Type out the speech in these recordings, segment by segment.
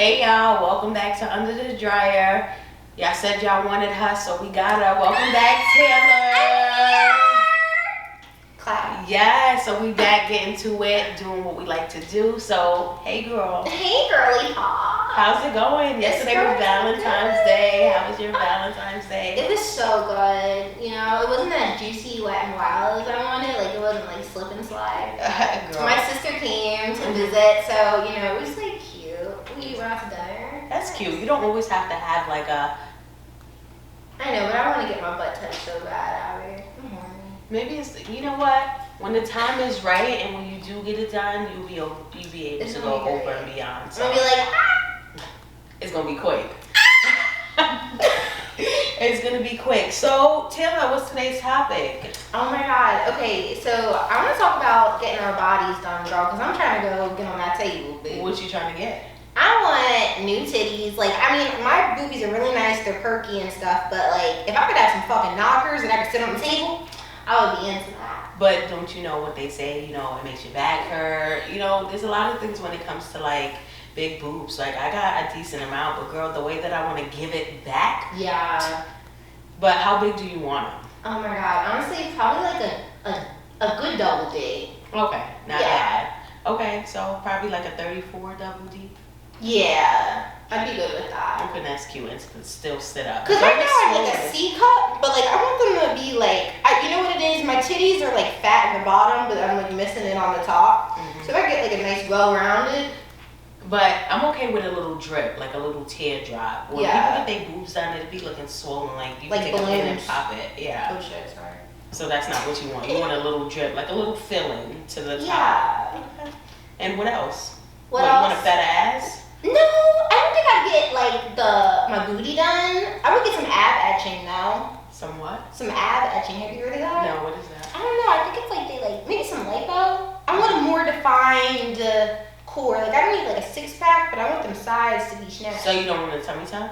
Hey y'all, welcome back to Under the Dryer. Y'all said y'all wanted her, so we got her. Welcome back, Taylor. Clap. Yeah, so we back getting to it, doing what we like to do. So, hey girl. Hey girly pop. How's it going? Yesterday was Valentine's Day. How was your Valentine's Day? It was so good. You know, it wasn't as juicy, wet, and wild as I wanted. Like, it wasn't like slip and slide. Girl. My sister came to visit, so, you know, it was like cute. We went out to dinner. That's cute. You don't always have to have like a... I know, but I want to get my butt touched so bad out here. I'm horny. Maybe it's, you know what? When the time is right and when you do get it done, you'll be able It's to gonna go be over great. and beyond. I'm So gonna be like, ah! it's gonna be quick. It's gonna be quick. So, Taylor, what's today's topic? Oh my god. Okay, so I want to talk about getting our bodies done, girl, because I'm trying to go get on that table, boo. What you trying to get? I want new titties. Like, I mean, my boobies are really nice, they're perky and stuff, but like, if I could have some fucking knockers and I could sit on the table, I would be into that. But don't you know what they say? You know, it makes your back hurt. You know, there's a lot of things when it comes to like big boobs. Like, I got a decent amount, but girl, the way that I want to give it back. Yeah. But how big do you want them? Oh my god. Honestly, probably like a good double D. Okay, not Yeah. bad. Okay, so probably like a 34 double D. Yeah. I'd be good with that. I'm finesse cute and still sit up. Cause right now I'm like a C cup, but like I want them to be like, you know what it is? My titties are like fat at the bottom, but I'm like missing it on the top. Mhm. So if I get like a nice well-rounded. But I'm okay with a little drip, like a little tear drop. When Yeah. people get their boobs done, it'd be looking swollen, like you Like can take a pin and balloons. pop it. Yeah. Oh shit, sorry. So that's not what you want. You want a little drip, like a little filling to the top. Yeah. Okay. And what else? What You want a else? fatter ass? No, I don't think I'd get like my booty done. I would get some ab etching though. Somewhat. Some ab etching. Have you heard of that? No, what is that? I don't know. I think it's like they like maybe some lipo. I want a more defined core. Like I don't need like a six pack, but I want them sides to be snatched. So you don't want a tummy tuck?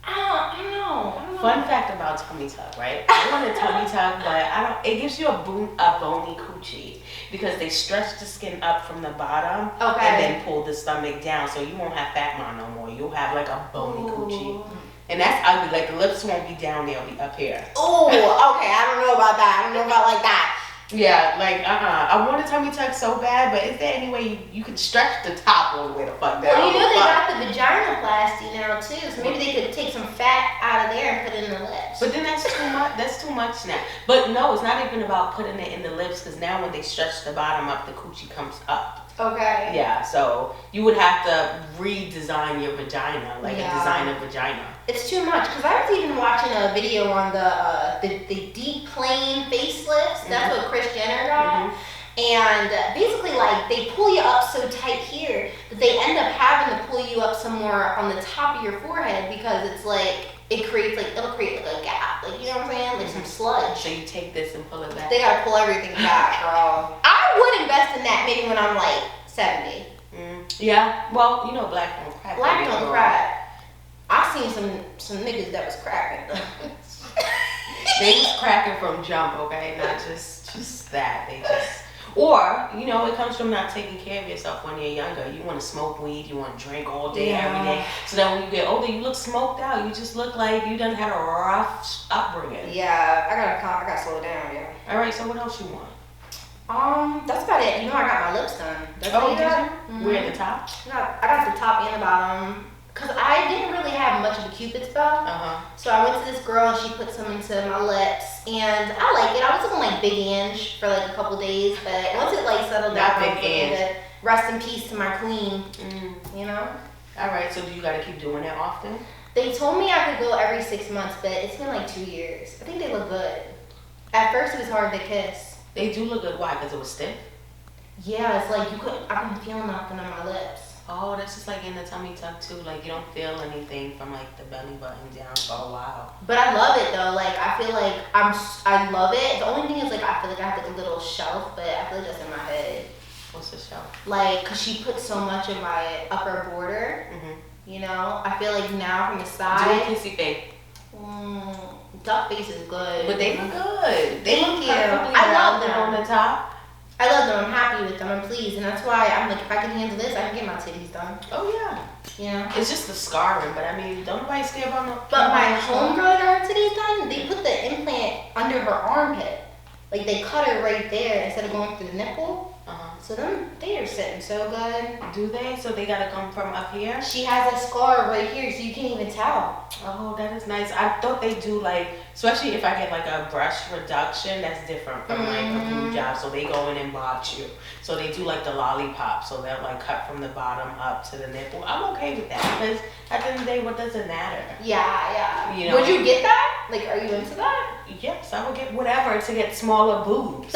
I don't know. Fun fact about tummy tuck, right? I want a tummy tuck, but I don't. It gives you a bony coochie because they stretch the skin up from the bottom Okay. and then pull the stomach down, so you won't have fat mom no more. You'll have like a bony coochie, and that's ugly. Like the lips won't be down there; it'll be up here. Oh, okay. I don't know about that. I don't know about like that. Yeah, like I want a tummy tuck so bad, but is there any way you can stretch the top all the way the fuck down? Well, you know they got the vaginoplasty now too, so maybe they could take some fat out of there and put it in the lips. But then that's too much. That's too much now. But no, it's not even about putting it in the lips, because now when they stretch the bottom up, the coochie comes up. Okay. Yeah, so you would have to redesign your vagina, like a designer vagina. It's too much, because I was even watching a video on the deep plane facelifts. That's what Kris Jenner got. And basically, like, they pull you up so tight here that they end up having to pull you up somewhere on the top of your forehead, because it's like, it'll create like a gap. Like, you know what I'm saying? Like some sludge. So you take this and pull it back. They gotta pull everything back, girl. I would invest in that maybe when I'm like 70. Yeah, well, you know, black don't crack. Black don't crack. I seen some niggas that was cracking. They was cracking from jump, okay? Not just that. They just... Or, you know, it comes from not taking care of yourself when you're younger. You want to smoke weed, you want to drink all day, every day. So that when you get older, you look smoked out. You just look like you done had a rough upbringing. Yeah, I gotta slow down, yeah. All right, so what else you want? That's about it. You know, I got my lips done. That's Oh, what did got? you? Where at the top? I got the top and the bottom. Cause I didn't really have much of a Cupid's bow. So I went to this girl and she put some into my lips, and I like it. I was looking like Big Ange for like a couple days, but once it like settled down, Not Big Ange. Rest in peace to my queen. You know. All right, so do you got to keep doing that often? They told me I could go every 6 months, but it's been like 2 years. I think they look good. At first, it was hard to kiss. They do look good. Why? Because it was stiff? Yeah, it's like I couldn't feel nothing on my lips. Oh, that's just like in the tummy tuck too. Like you don't feel anything from like the belly button down for a while. But I love it though. Like I feel like I love it. The only thing is like I feel like I have like a little shelf, but I feel like that's in my head. What's the shelf? Like, cause she put so much in my upper border. You know, I feel like now from the Do side. a kissy face. Duck face is good. But they look good. They Thank look you. perfectly I love rounded them. on the top. I love them. I'm happy with them. I'm pleased, and that's why I'm like, if I can handle this, I can get my titties done. Oh yeah. Yeah. It's just the scarring, but I mean, don't nobody scare about no. But my homegirl got her titties done. They put the implant under her armpit. Like they cut her right there instead of going through the nipple. So they are sitting so good. Do they? So they gotta come from up here? She has a scar right here, so you can't even tell. Oh, that is nice. I thought they do like, especially if I get like a brush reduction, that's different from like a blue job. So they go in and botch you. So they do like the lollipop. So they'll like cut from the bottom up to the nipple. I'm okay with that because at the end of the day, what does it matter? Yeah. You know, would you get that? Like, are you into that? Yes, I would get whatever to get smaller boobs.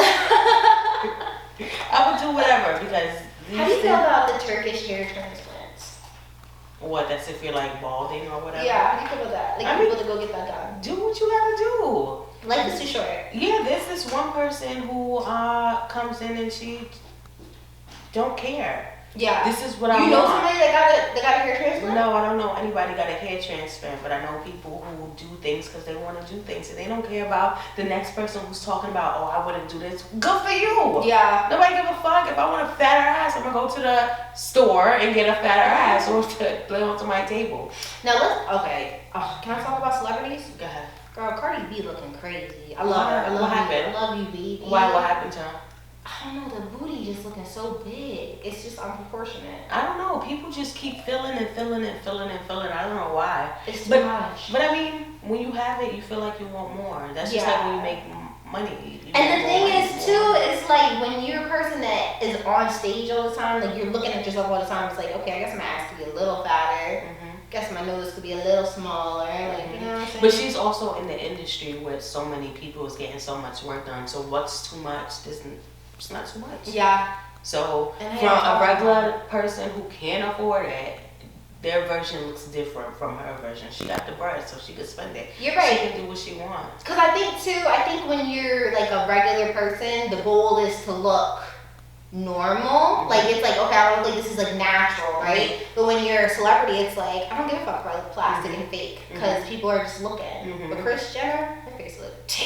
I would do whatever because. How do you feel about the Turkish hair transplants? What? That's if you're like balding or whatever. Yeah, how do you feel about that? Like people to go get that done. Do what you gotta do. Life is too short. Yeah, there's this one person who comes in and she don't care. Yeah. This is what I want. You know somebody that got a hair transplant? No, I don't know anybody got a hair transplant, but I know people who do things because they want to do things and they don't care about the next person who's talking about, oh, I wouldn't do this. Good for you. Yeah. Nobody give a fuck. If I want a fatter ass, I'm gonna go to the store and get a fatter ass or to lay onto my table. Now okay. Can I talk about celebrities? Go ahead. Girl, Cardi B looking crazy. I love her. What happened? I love you, B. Why? What happened to her? I don't know, the booty just looking so big. It's just unproportionate. I don't know. People just keep filling and filling and filling and filling. I don't know why. It's too much. But I mean, when you have it, you feel like you want more. That's just like when you make money. And the thing is, too, it's like when you're a person that is on stage all the time, like you're looking at yourself all the time, it's like, okay, I guess my ass could be a little fatter. Guess my nose could be a little smaller. Like, you know what I'm saying? But she's also in the industry where so many people is getting so much work done. So what's too much? It's not too much. Yeah. So from a regular person who can't afford it, their version looks different from her version. She got the bread, so she could spend it. You're right. She can do what she wants. Because I think when you're like a regular person, the goal is to look normal. Like it's like, okay, I don't think this is like natural, right? But when you're a celebrity, it's like, I don't give a fuck about the plastic and fake because people are just looking. But Kris Jenner, her face looked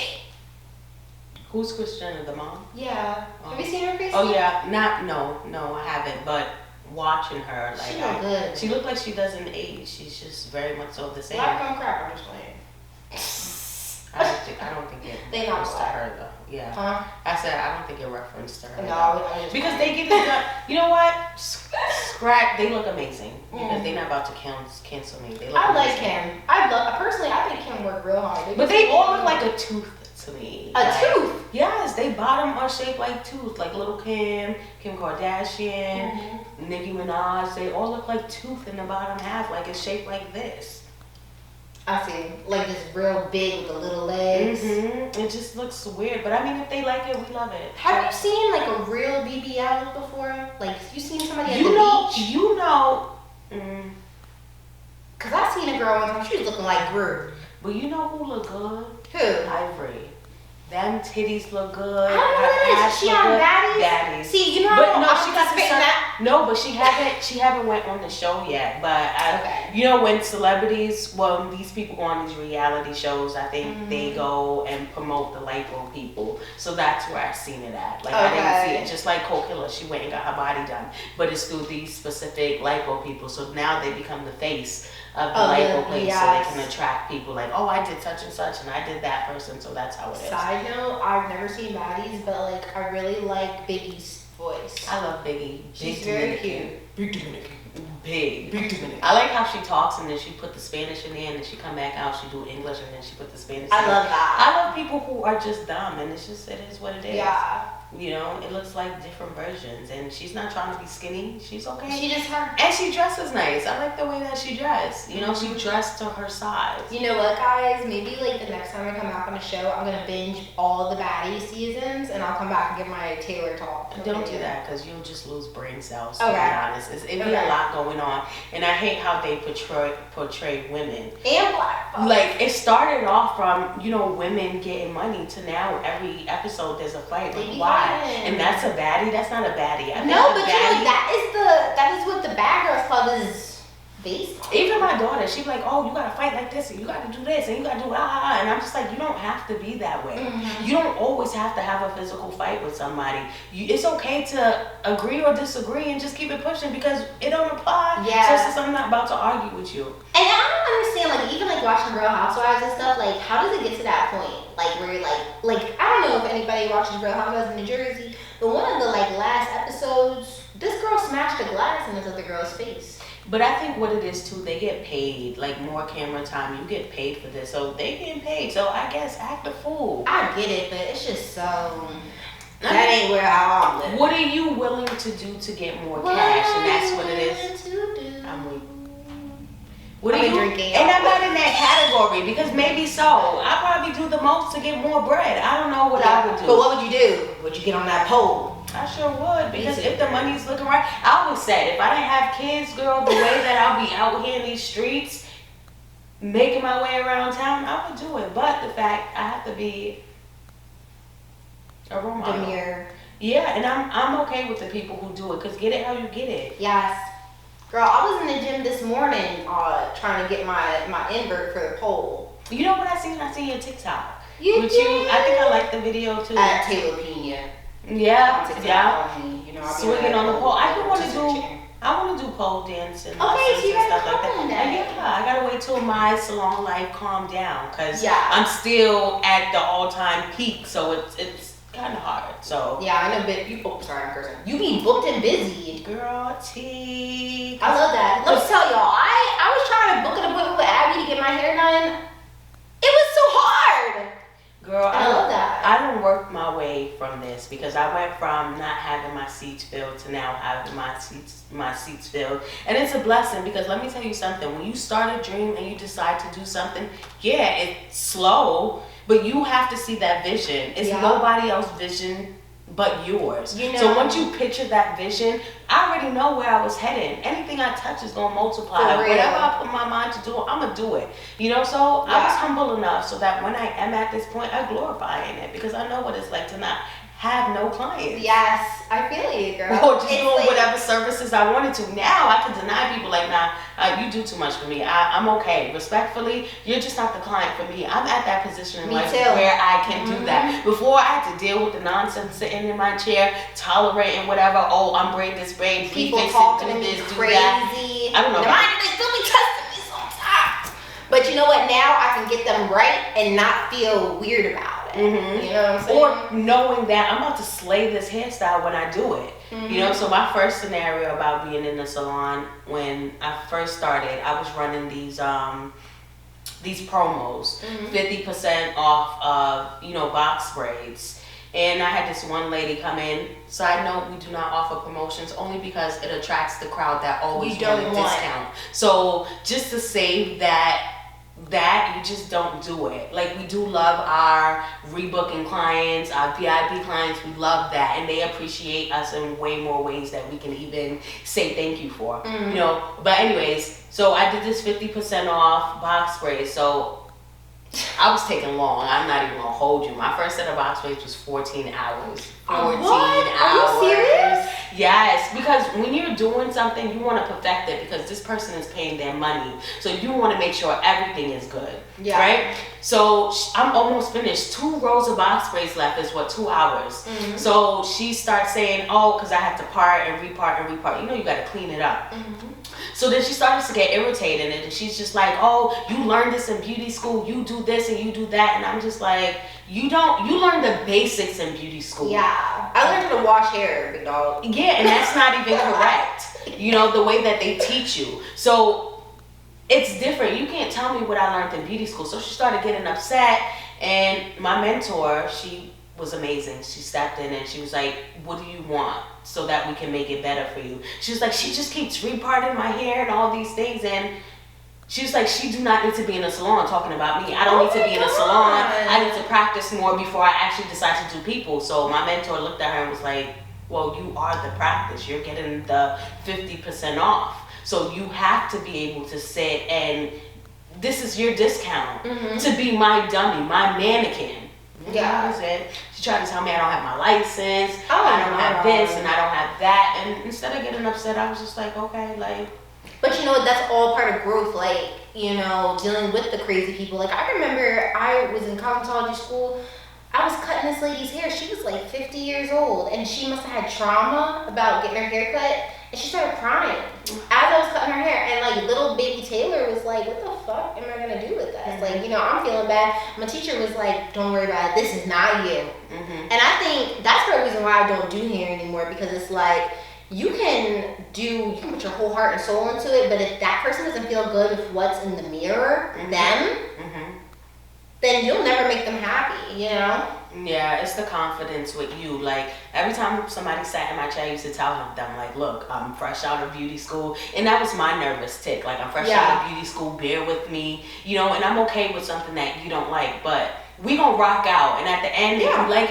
Who's Kris Jenner, the mom? Yeah. Have you seen her face? Oh yeah, no, I haven't. But watching her, like she look good. She looked like she doesn't age. She's just very much so the same. Black on crack, I'm just playing. I don't think it they not referenced to her though. Yeah. Huh? I said I don't think it referenced to her. No, because they get it done. You know what? Scrap. They look amazing because they're not about to cancel me. They look I amazing. like Kim. I think Kim worked real hard. But they all look like a tooth to me. Tooth? Yes, they bottom are shaped like tooth, like Little Kim, Kim Kardashian, Nicki Minaj. They all look like tooth in the bottom half, like it's shaped like this. I see, like this real big with the little legs. It just looks weird, but I mean, if they like it, we love it. Have you seen like a real BBL before? Like you seen somebody at the beach? You know. Cause I seen a girl one time. She was looking like Gru. But you know who look good? Who? Ivory. Them titties look good. I don't know who that is. Is she on Baddies? See, you know, but no, she got that. No, but she haven't went on the show yet. But you know, when celebrities, these people go on these reality shows, I think they go and promote the lipo people. So that's where I seen it at. Like I didn't see it. Just like Cole Killer, she went and got her body done, but it's through these specific lipo people. So now they become the face of the lipo place, so they can attract people. Like, oh, I did such and such, and I did that person. So that's how it is. Side note, I've never seen Baddies, but like I really like Biggie's voice. I love Biggie. She's very cute. Big Dominican. Big Dominican. I like how she talks and then she put the Spanish in there and then she come back out, she do English and then she put the Spanish in. I love that. I love people who are just dumb and it is what it is. Yeah. You know, it looks like different versions and she's not trying to be skinny. She's okay. She just her. And she dresses nice. I like the way that she dressed. You know, she dressed to her size. You know what, guys? Maybe like the next time I come back on the show, I'm gonna binge all the Baddie seasons and I'll come back and give my Taylor talk. Don't do that because you'll just lose brain cells. To Okay. be honest, it'd be a lot going on, and I hate how they portray women and black folks. Like it started off from women getting money to now every episode there's a fight. Like, why? And that's a baddie. That's not a baddie. No, but that is what the Bad Girls Club is Even my daughter, she's like, oh, you gotta fight like this, and you gotta do this, and you gotta do and I'm just like, you don't have to be that way. You don't always have to have a physical fight with somebody. It's okay to agree or disagree and just keep it pushing because it don't apply. So since I'm not about to argue with you. And I don't understand, like, even like watching Real Housewives and stuff, like, how does it get to that point? Like, where you're like, I don't know if anybody watches Real Housewives in New Jersey, but one of the like last episodes, this girl smashed a glass in this other girl's face. But I think what it is too, they get paid, like more camera time. You get paid for this, so they getting paid. So I guess act a fool. I get it, but it's just so. That ain't where I'm living. What are you willing to do to get more cash? And that's what it is. I'm weak. What are you drinking? And I'm not in that category because maybe so. I probably do the most to get more bread. I don't know what I would do. But what would you do? Would you get on that pole? I sure would, because if the money's looking right, I always said, if I didn't have kids, girl, the way that I'll be out here in these streets, making my way around town, I would do it. But the fact, I have to be a role model. Demure. Yeah, and I'm okay with the people who do it, because get it how you get it. Yes. Girl, I was in the gym this morning trying to get my invert for the pole. You know what I seen? I seen your TikTok. You did? I think I liked the video too. At Taylor Pena. Yeah. You know, swinging on the pole. I want to do pole dancing. Okay, so you and got stuff like that. that. Yeah, I gotta wait till my salon life calm down because Yeah. I'm still at the all-time peak, so it's kind of hard. So yeah, I know. But sorry, I'm cursing. You be booked and busy, girl. T. I love that. Let me tell y'all, I was trying to book an appointment with Abby to get my hair done. It was so hard. Girl, I love that. I don't work my way from this because I went from not having my seats filled to now having my seats filled. And it's a blessing because let me tell you something. When you start a dream and you decide to do something, yeah, it's slow, but you have to see that vision. It's nobody else's vision but yours. You know? So once you picture that vision, I already know where I was heading. Anything I touch is gonna multiply. Whatever I put my mind to do, I'm gonna do it. You know, so I was humble enough so that when I am at this point, I glorify in it because I know what it's like to not have no clients. Yes, I feel you, girl. Or just doing whatever services I wanted to. Now I can deny people like, nah, you do too much for me. I'm okay. Respectfully, you're just not the client for me. I'm at that position in life where I can do that. Before I had to deal with the nonsense sitting in my chair, tolerating whatever. Oh, I'm braid this braid, people fix talking it, to do me this, crazy. Do that. I don't know. Mind you, they still be testing me sometimes. But you know what? Now I can get them right and not feel weird about it. Mm-hmm. You know what I'm saying? Or knowing that I'm about to slay this hairstyle when I do it. You know, so my first scenario about being in the salon when I first started, I was running these promos, 50% off of, box braids. And I had this one lady come in. Side note, we do not offer promotions only because it attracts the crowd that always want a discount. So just to save that you just don't do it. Like, we do love our rebooking clients, our VIP clients. We love that, and they appreciate us in way more ways that we can even say thank you for. But anyways, so I did this 50% off box spray. So I was taking long. I'm not even gonna hold you. My first set of box sprays was 14 hours. 14 hours. Are you serious? Yes, because when you're doing something, you want to perfect it because this person is paying their money. So you want to make sure everything is good. Yeah. Right? So I'm almost finished. 2 rows of box sprays left is 2 hours. So she starts saying, oh, because I have to part and repart and repart. You got to clean it up. So then she started to get irritated and she's just like, oh, you learned this in beauty school, you do this and you do that. And I'm just like, you learn the basics in beauty school. Yeah. I learned how to wash hair, big dog. Yeah, and that's not even correct. The way that they teach you. So it's different. You can't tell me what I learned in beauty school. So she started getting upset and my mentor, she was amazing. She stepped in and she was like, what do you want so that we can make it better for you? She was like, she just keeps reparting my hair and all these things. And she was like, she do not need to be in a salon talking about me. I don't need to be in a salon. I need to practice more before I actually decide to do people. So my mentor looked at her and was like, well, you are the practice. You're getting the 50% off. So you have to be able to sit and this is your discount to be my dummy, my mannequin. Yeah. She tried to tell me I don't have my license, I don't have this and I don't have that. And instead of getting upset, I was just like, okay, like, But you know what? That's all part of growth. Like, you know, dealing with the crazy people. Like, I remember I was in cosmetology school. I was cutting this lady's hair. She was like 50 years old, and she must have had trauma about getting her hair cut, and she started crying as I was cutting her hair. And like little baby Taylor was like, "What the fuck am I gonna do with that?" Like, you know, I'm feeling bad. My teacher was like, "Don't worry about it. This is not you." And I think that's the reason why I don't do hair anymore, because it's like you can put your whole heart and soul into it, but if that person doesn't feel good with what's in the mirror, then you'll never make them happy, you know? Yeah, it's the confidence with you. Like, every time somebody sat in my chair, I used to tell them, like, look, I'm fresh out of beauty school. And that was my nervous tick. Like, I'm fresh out of beauty school, bear with me. You know, and I'm okay with something that you don't like, but we gonna rock out. And at the end, if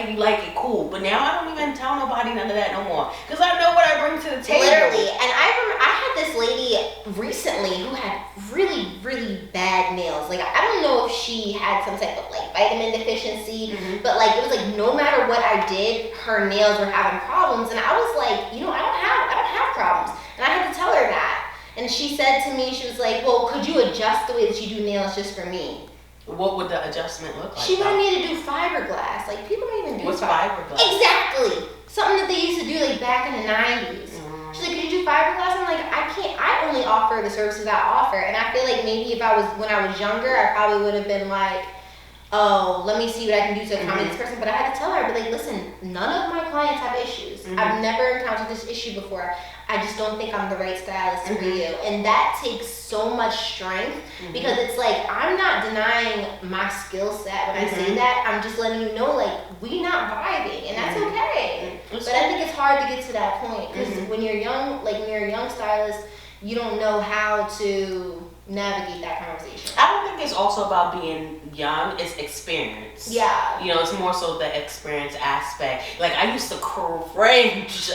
you like it, cool. But now I don't even tell nobody none of that no more, because I know what I bring to the table. Literally. And I remember I had this lady recently who had really, really bad nails. Like, I don't know if she had some type of like vitamin deficiency, but like it was like no matter what I did, her nails were having problems. And I was like, you know, I don't have problems. And I had to tell her that. And she said to me, she was like, well, could you adjust the way that you do nails just for me? What would the adjustment look like? She wanted me to do fiberglass. Like, people don't even do What's fiberglass? Exactly. Something that they used to do like back in the 90s. She's like, could you do fiberglass? I'm like, I can't. I only offer the services I offer. And I feel like maybe when I was younger, I probably would have been like, oh, let me see what I can do to accommodate this person. But I had to tell her, but like, listen, none of my clients have issues. I've never encountered this issue before. I just don't think I'm the right stylist for you. And that takes so much strength, because it's like, I'm not denying my skill set when I say that. I'm just letting you know, like, we not vibing, and that's okay. But I think it's hard to get to that point, because when you're young, like when you're a young stylist, you don't know how to navigate that conversation. I don't think it's also about being young, it's experience. Yeah. You know, it's more so the experience aspect. Like, I used to cringe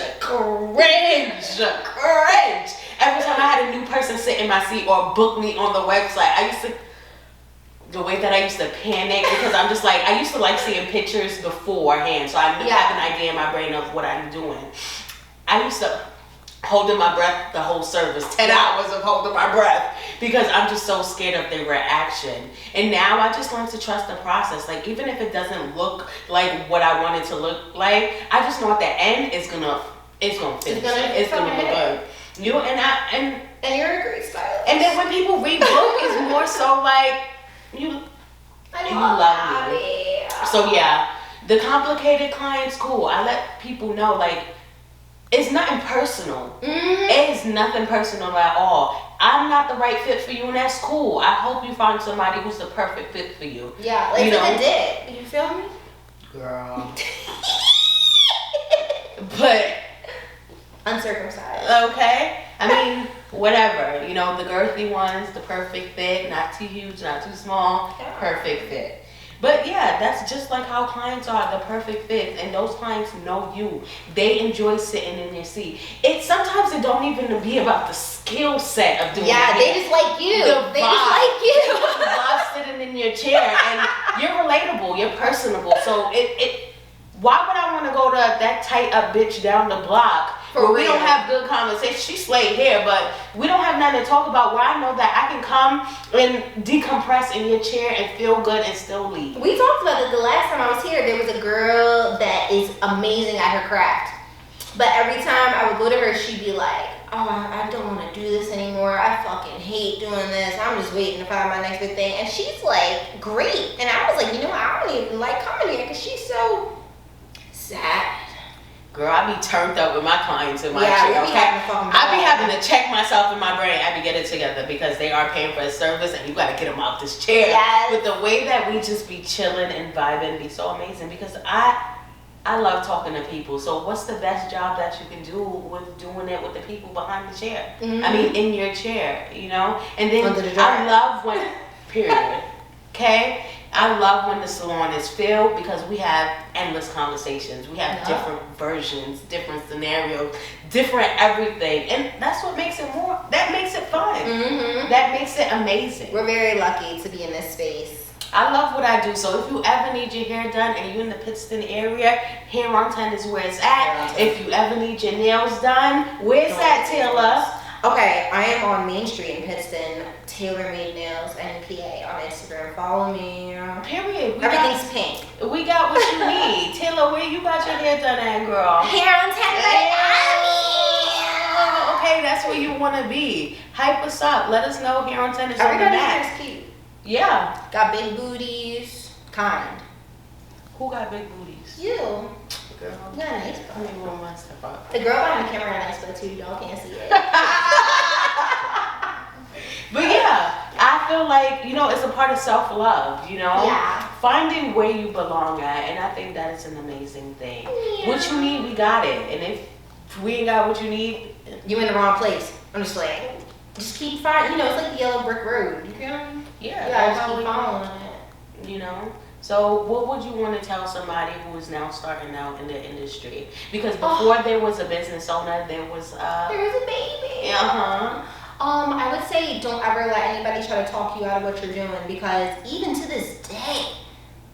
every time I had a new person sit in my seat or book me on the website. The way that I used to panic, because I'm just like, I used to like seeing pictures beforehand, so I have an idea in my brain of what I'm doing. I used to holding my breath the whole service, 10 hours of holding my breath, because I'm just so scared of their reaction. And now I just learned to trust the process. Like, even if it doesn't look like what I want it to look like, I just know at the end it's gonna finish. It's gonna look good. You know, and you're a great stylist. And then when people read book, it's more so like you love me. So yeah, the complicated clients, cool. I let people know, like, it's nothing personal. It's nothing personal at all. I'm not the right fit for you, and that's cool. I hope you find somebody who's the perfect fit for you. Yeah, like I did. You feel me? Girl. But uncircumcised. Okay. I mean, whatever. You know, the girthy ones, the perfect fit, not too huge, not too small, perfect fit. But yeah, that's just like how clients are, the perfect fit, and those clients know you. They enjoy sitting in their seat. Sometimes it don't even be about the skill set of doing it. Yeah, they just like you. They just like you. You love sitting in your chair, and you're relatable, you're personable. So why would I want to go to that tight up bitch down the block where we don't have good conversation? She slayed here, but we don't have nothing to talk about, where I know that I can come and decompress in your chair and feel good and still leave. We talked about it the last time I was here. There was a girl that is amazing at her craft. But every time I would go to her, she'd be like, oh, I don't want to do this anymore. I fucking hate doing this. I'm just waiting to find my next big thing. And she's like, great. And I was like, you know what? I don't even like coming here because she's so sad. Girl, I be turned up with my clients in my chair, okay? I be having to check myself in my brain. I be getting it together, because they are paying for a service, and you gotta get them out this chair. Yes. But the way that we just be chilling and vibing be so amazing, because I love talking to people. So what's the best job that you can do with doing it with the people behind the chair? I mean, in your chair, you know? And then I love when, period, okay? I love when the salon is filled, because we have endless conversations. We have different versions, different scenarios, different everything. And that's what makes it that makes it fun. That makes it amazing. We're very lucky to be in this space. I love what I do. So if you ever need your hair done and you're in the Pittston area, Hair on 10 is where it's at. If you ever need your nails done, where's that, Taylor? Okay, I am on Main Street in Pittston, Tailor Made Nails, NPA on Instagram. Follow me. Period. Everything's pink. We got what you need. Taylor, where you got your hair done at, girl? Hair on 10 Oh, okay, that's where you want to be. Hype us up. Let us know hair on 10 is on the Everybody's map. hair is cute. Yeah. Got big booties. Kind. Who got big booties? You. Girl. You got a nice I butt. mean, one more step up. The girl behind the camera got a nice butt too. Y'all can't see it. But yeah, I feel like, it's a part of self-love, Yeah. Finding where you belong at, and I think that is an amazing thing. Yeah. What you need, we got it. And if we ain't got what you need, You in the wrong place. I'm just like, just keep finding. It's like the yellow brick road. You feel me? yeah, Yeah, that's just how keep we following it. So what would you want to tell somebody who is now starting out in the industry? Because before there was a business owner, there was There was a baby. uh-huh. I would say don't ever let anybody try to talk you out of what you're doing, because even to this day,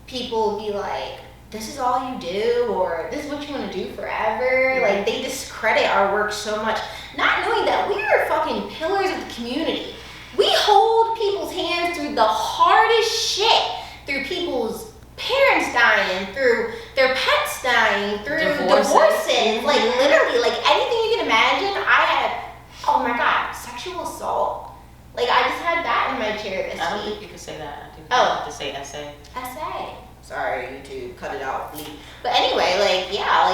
people will be like, this is all you do, or this is what you want to do forever. Mm-hmm. Like, they discredit our work so much, not knowing that we are fucking pillars of the community. We hold people's hands through the hardest shit, through people's parents dying, through their pets dying, through divorces. Like, literally, like anything you can imagine. I had, oh my God, sexual assault. Like, I just had that in my chair this week. I don't think you can say that. I think you have to say essay. Essay. Sorry, YouTube, cut it out, please. But anyway,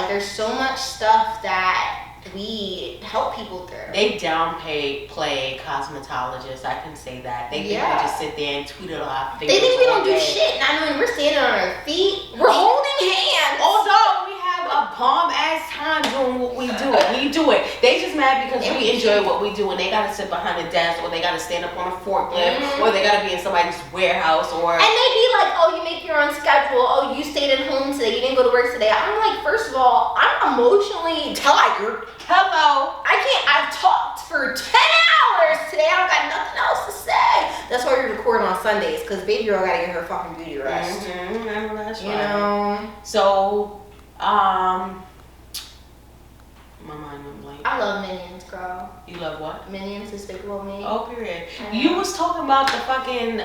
there's so much stuff that we help people through. They play cosmetologists. I can say that. They think we just sit there and tweet it off. They think we don't do shit, not knowing we're standing on our feet. We're holding hands. Although we have a bomb ass time doing what we do. We do it. They just mad because we enjoy what we do, and they gotta sit behind a desk, or they gotta stand up on a forklift, or they gotta be in somebody's warehouse, or. And they be like, oh, you make your own schedule. Oh, you stayed at home today. You didn't go to work today. I'm like, first of all, I'm emotionally tired. Hello. I've talked for 10 hours today. I don't got nothing else to say. That's why we record on Sundays, because baby girl gotta get her fucking beauty rest. Mm-hmm. That's you right. know? So, my mind went blank. I love Minions, girl. You love what? Minions, Despicable Me. Oh, period. You was talking about the fucking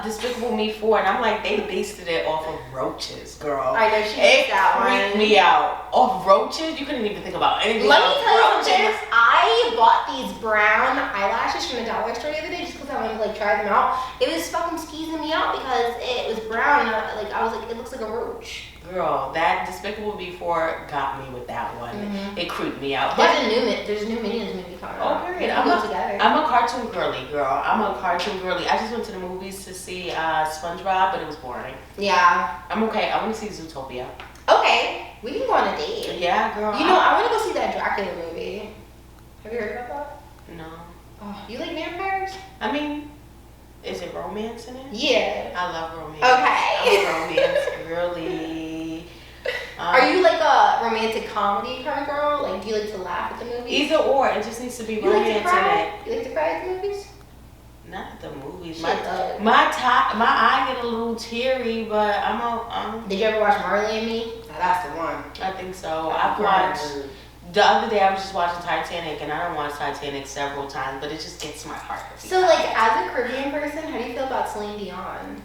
Despicable Me 4, and I'm like, they based it off of roaches, girl. I know, she did that one. It freaked me out. Off roaches? You couldn't even think about anything. Let me tell you roaches. something. I bought these brown eyelashes from the dollar store the other day just because I wanted to try them out. It was fucking skeezing me out because it was brown, and I was like, it looks like a roach. Girl, that Despicable Me 4 got me with that one. It creeped me out. There's a new Minions movie coming out. Oh, period. I'm a cartoon girly, girl. I'm a cartoon girly. I just went to the movies to see SpongeBob, but it was boring. Yeah. I'm okay. I want to see Zootopia. Okay. We can go on a date. Yeah, girl. I want to go see that Dracula movie. Have you heard about that? No. Oh, you like vampires? I mean, is it romance in it? Yeah. I love romance. Okay. I'm a romance girly. Are you like a romantic comedy kind of girl? Like, do you like to laugh at the movies? Either or. It just needs to be You romance like to cry? in it. You like to cry at the movies? Not at the movies. Shit, My eye get a little teary, but Did you ever watch Marley and Me? That's the one. I think so. I've watched. The other day I was just watching Titanic, and I don't watch Titanic several times, but it just gets my heart. So, like, as a Caribbean person, how do you feel about Celine Dion?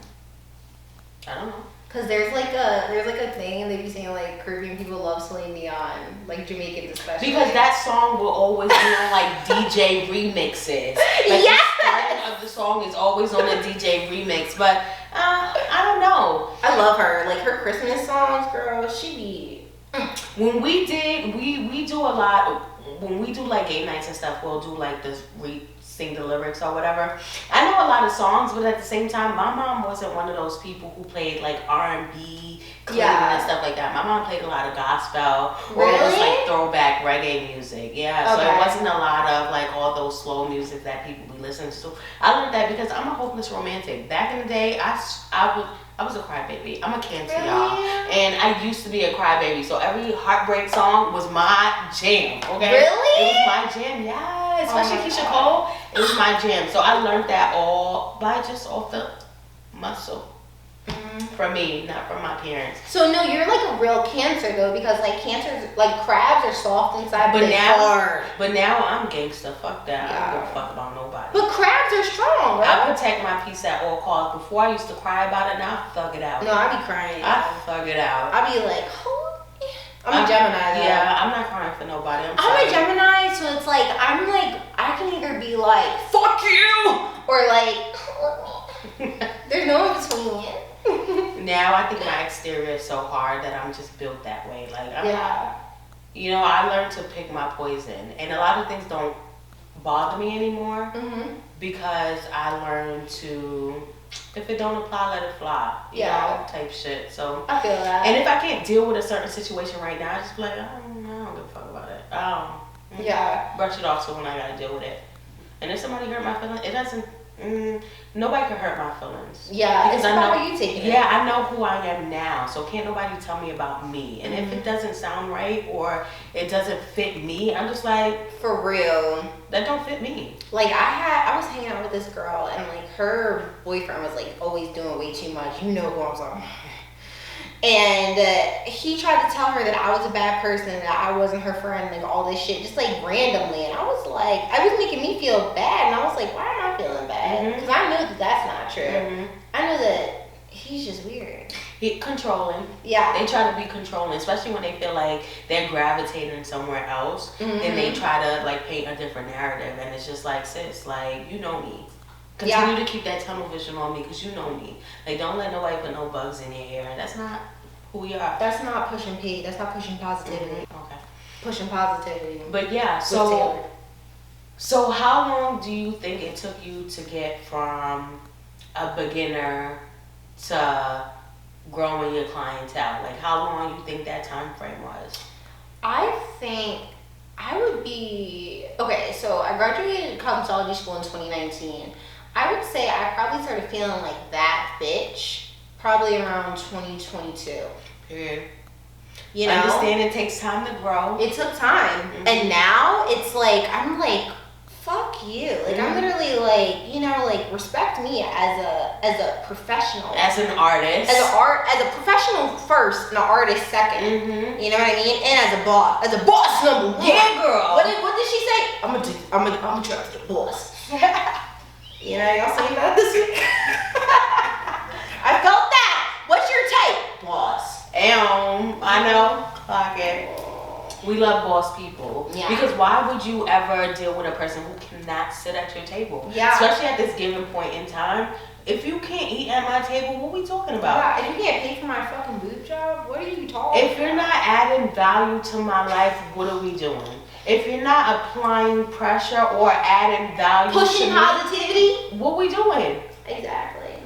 I don't know. Cause there's like a thing, and they be saying like Caribbean people love Celine Dion, like Jamaicans especially. Because that song will always be on like DJ remixes. Like yes! The starting of the song is always on a DJ remix, but I don't know. I love her. Like her Christmas songs, girl. She be. When we do a lot. When we do like game nights and stuff, we'll do like this. Sing the lyrics or whatever. I know a lot of songs, but at the same time, my mom wasn't one of those people who played like R&B, and stuff like that. My mom played a lot of gospel, or it was like throwback reggae music. Yeah, so it wasn't a lot of like all those slow music that people be listening to. I learned that because I'm a hopeless romantic. Back in the day, I was a crybaby. I'm a Cancer, y'all. And I used to be a crybaby. So every heartbreak song was my jam, okay? Really? It was my jam, yeah. Especially Keisha Cole. It was my jam. So I learned that all by just off the muscle. For me, not from my parents. So no, you're like a real Cancer though, because like Cancers, like crabs are soft inside, but they're hard. But now I'm gangster. Fuck that. I don't give a fuck about nobody. But crabs are strong, right? I protect my peace at all costs. Before I used to cry about it, now I thug it out. No, I be crying. I thug it out. I be like, I'm a Gemini though. Yeah, I'm not crying for nobody. I'm a Gemini, so it's like I can either be like, fuck you, or like, there's no in between. Now I think my exterior is so hard that I'm just built that way. Like, you know, I learned to pick my poison, and a lot of things don't bother me anymore because I learned to, if it don't apply, let it fly. You know, type shit. So I feel that. And if I can't deal with a certain situation right now, I just be like, I don't give a fuck about it. Brush it off so when I gotta deal with it. And if somebody hurt my feelings, it doesn't. Nobody can hurt my feelings. Yeah, because it's about how you take it. Yeah, I know who I am now, so can't nobody tell me about me. And if it doesn't sound right or it doesn't fit me, I'm just like, for real, that don't fit me. Like I was hanging out with this girl, and like her boyfriend was like always doing way too much. You know who I'm talking about. And he tried to tell her that I was a bad person, that I wasn't her friend, like all this shit, just like randomly. And I was like, I was making me feel bad, and I was like, why am I feeling bad? Because I know that that's not true. I know that he's just weird. Controlling. Yeah. They try to be controlling, especially when they feel like they're gravitating somewhere else. Then they try to like paint a different narrative, and it's just like, sis, like, you know me. Continue to keep that tunnel vision on me because you know me. Like, don't let nobody put no bugs in your hair. That's not who we are. That's not pushing P. That's not pushing positivity. Okay. Pushing positivity. But yeah, so how long do you think it took you to get from a beginner to growing your clientele? Like, how long you think that time frame was? I think I would be... Okay, so I graduated cosmetology school in 2019. I would say I probably started feeling like that bitch probably around 2022. Period. You know? Understand it takes time to grow. It took time. And now it's like, I'm like, fuck you. Like, I'm literally like, you know, like, respect me as a professional. As an artist. As a professional first and an artist second. You know what I mean? And as a boss. As a boss number one. Yeah, girl. What did she say? I'm gonna try to the boss. You know, y'all seen that this week? I felt that. What's your type? Boss. I know. Clock it. We love boss people. Yeah. Because why would you ever deal with a person who cannot sit at your table? Yeah. Especially at this given point in time. If you can't eat at my table, what are we talking about? Yeah, if you can't pay for my fucking boob job, what are you talking about? If you're not adding value to my life, what are we doing? If you're not applying pressure or adding value pushing positivity, what we doing? Exactly.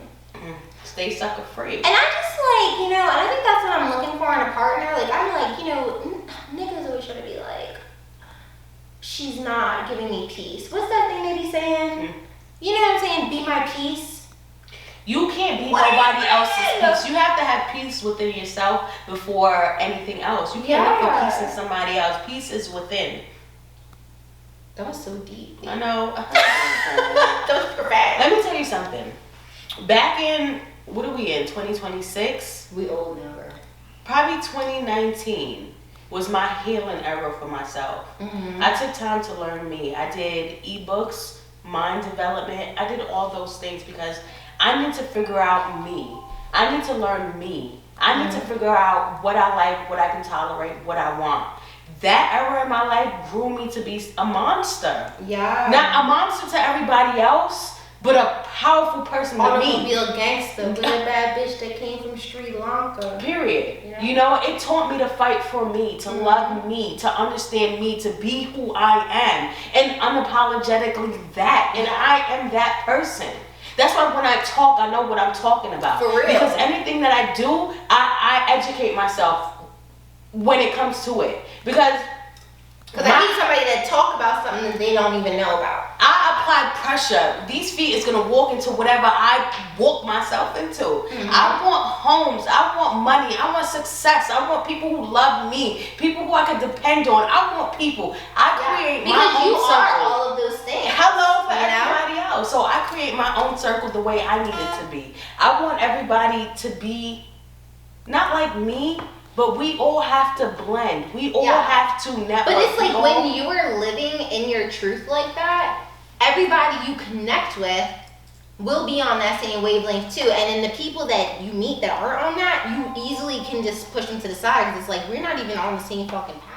Stay sucker free. And I just like, you know, and I think that's what I'm looking for in a partner. Like, I'm like, you know, niggas always try to be like, she's not giving me peace. What's that thing they be saying? You know what I'm saying? Be my peace. You can't be nobody else's peace. You have to have peace within yourself before anything else. You can't look for peace in somebody else. Peace is within. That was so deep. I know. That was perfect. Let me tell you something. Back in, what are we in, 2026? We old now, bro. Probably 2019 was my healing era for myself. I took time to learn me. I did ebooks, mind development. I did all those things because I need to figure out me. I need to learn me. I need to figure out what I like, what I can tolerate, what I want. That era in my life grew me to be a monster. Yeah. Not a monster to everybody else, but a powerful person to me. Automobile gangster, with a bad bitch that came from Sri Lanka. Period. You know, it taught me to fight for me, to love me, to understand me, to be who I am. And unapologetically that. And I am that person. That's why when I talk, I know what I'm talking about. For real. Because anything that I do, I educate myself when it comes to it. Because I need somebody to talk about something that they don't even know about. I apply pressure. These feet is going to walk into whatever I walk myself into. I want homes. I want money. I want success. I want people who love me. People who I can depend on. I want people. I create my own circle. Because you are all of those things. Hello for everybody else. So I create create my own circle the way I need it to be. I want everybody to be not like me, but we all have to blend. We all have to network. But it's like when you are living in your truth like that, everybody you connect with will be on that same wavelength too. And then the people that you meet that aren't on that, you easily can just push them to the side because it's like, we're not even on the same fucking path.